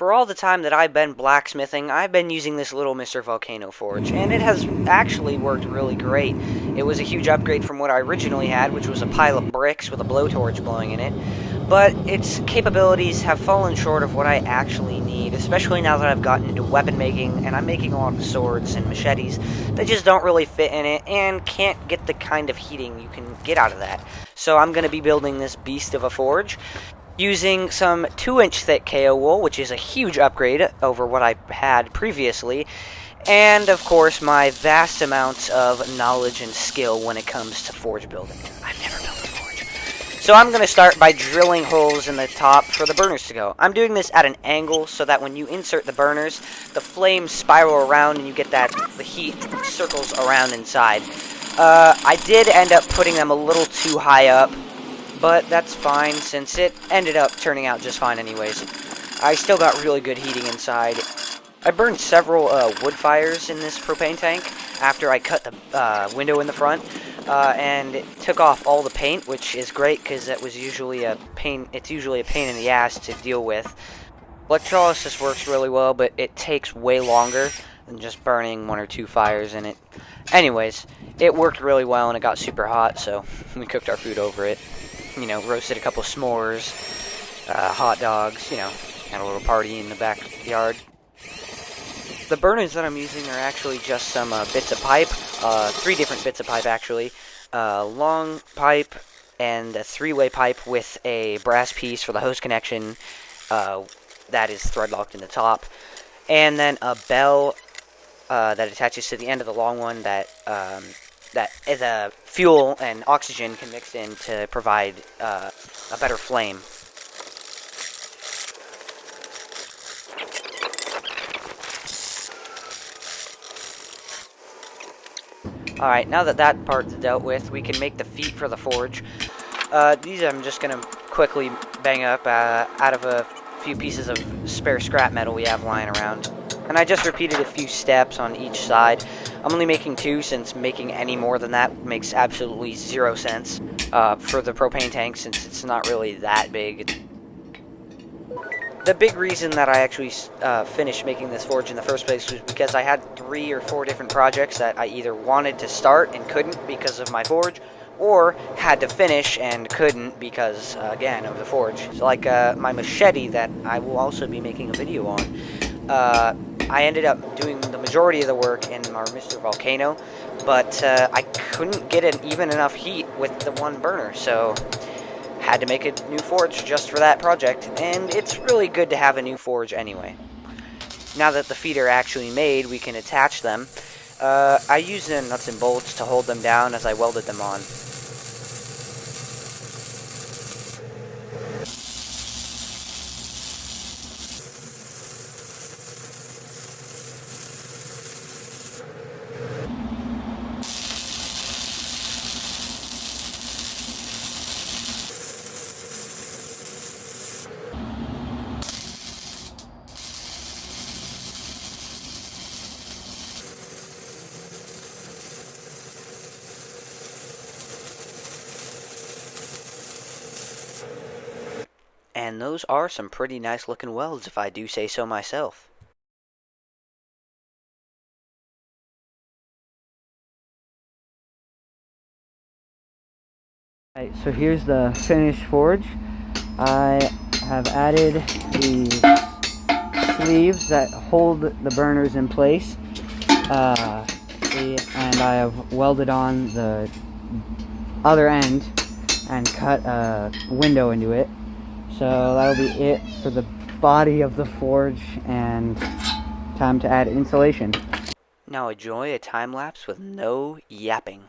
For all the time that I've been blacksmithing, I've been using this little Mr. Volcano forge, and it has actually worked really great. It was a huge upgrade from what I originally had, which was a pile of bricks with a blowtorch blowing in it, but its capabilities have fallen short of what I actually need, especially now that I've gotten into weapon making, and I'm making a lot of swords and machetes that just don't really fit in it, and can't get the kind of heating you can get out of that. So I'm going to be building this beast of a forge, using some 2-inch thick KO wool, which is a huge upgrade over what I had previously, and of course my vast amounts of knowledge and skill when it comes to forge building. I've never built a forge. So I'm going to start by drilling holes in the top for the burners to go. I'm doing this at an angle so that when you insert the burners, the flames spiral around and you get the heat circles around inside. I did end up putting them a little too high up, but that's fine since it ended up turning out just fine anyways. I still got really good heating inside. I burned several wood fires in this propane tank after I cut the window in the front, and it took off all the paint, which is great because that was usually a pain. It's usually a pain in the ass to deal with. Electrolysis works really well, but it takes way longer than just burning 1 or 2 fires in it. Anyways, it worked really well and it got super hot, so we cooked our food over it. You know, roasted a couple s'mores, hot dogs, you know, had a little party in the backyard. The burners that I'm using are actually just some bits of pipe, 3 different bits of pipe actually, long pipe and a 3-way pipe with a brass piece for the hose connection that is thread locked in the top, and then a bell that attaches to the end of the long one that is a fuel and oxygen can mix in to provide a better flame. Alright, now that that part's dealt with, we can make the feet for the forge. These I'm just going to quickly bang up out of a few pieces of spare scrap metal we have lying around. And I just repeated a few steps on each side. I'm only making 2 since making any more than that makes absolutely 0 sense for the propane tank since it's not really that big. The big reason that I actually finished making this forge in the first place was because I had 3 or 4 different projects that I either wanted to start and couldn't because of my forge, or had to finish and couldn't because, again, of the forge. So like my machete that I will also be making a video on. I ended up doing the majority of the work in our Mr. Volcano, but I couldn't get even enough heat with the one burner, so had to make a new forge just for that project, and it's really good to have a new forge anyway. Now that the feet are actually made, we can attach them. I used the nuts and bolts to hold them down as I welded them on. And those are some pretty nice looking welds if I do say so myself. Alright, so here's the finished forge. I have added the sleeves that hold the burners in place, and I have welded on the other end and cut a window into it. So that'll be it for the body of the forge, and time to add insulation. Now enjoy a time lapse with no yapping.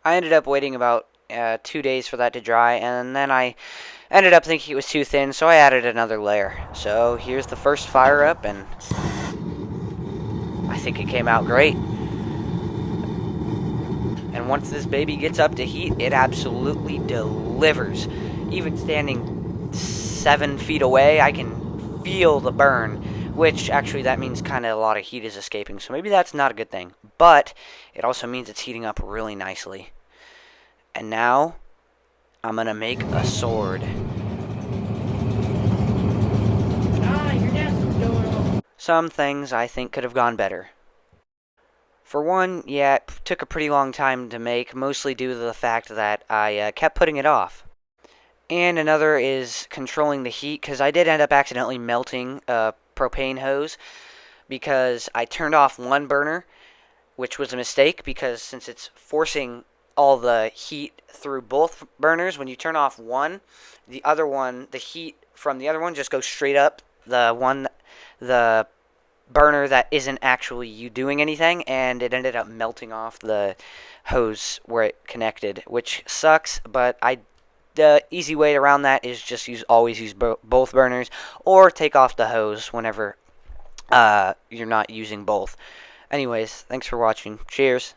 I ended up waiting about 2 days for that to dry, and then I ended up thinking it was too thin, so I added another layer. So here's the first fire up, and I think it came out great. And once this baby gets up to heat, it absolutely delivers. Even standing 7 feet away, I can feel the burn, which actually that means kind of a lot of heat is escaping. So maybe that's not a good thing. But it also means it's heating up really nicely. And now I'm going to make a sword. Your dad's going on. Some things I think could have gone better. For one, yeah, it took a pretty long time to make, mostly due to the fact that I kept putting it off. And another is controlling the heat, because I did end up accidentally melting a propane hose because I turned off one burner, which was a mistake because since it's forcing all the heat through both burners, when you turn off one, the other one, the heat from the other one just goes straight up the burner that isn't actually you doing anything, and it ended up melting off the hose where it connected, which sucks. But the easy way around that is just always use both burners, or take off the hose whenever you're not using both. Anyways, thanks for watching. Cheers.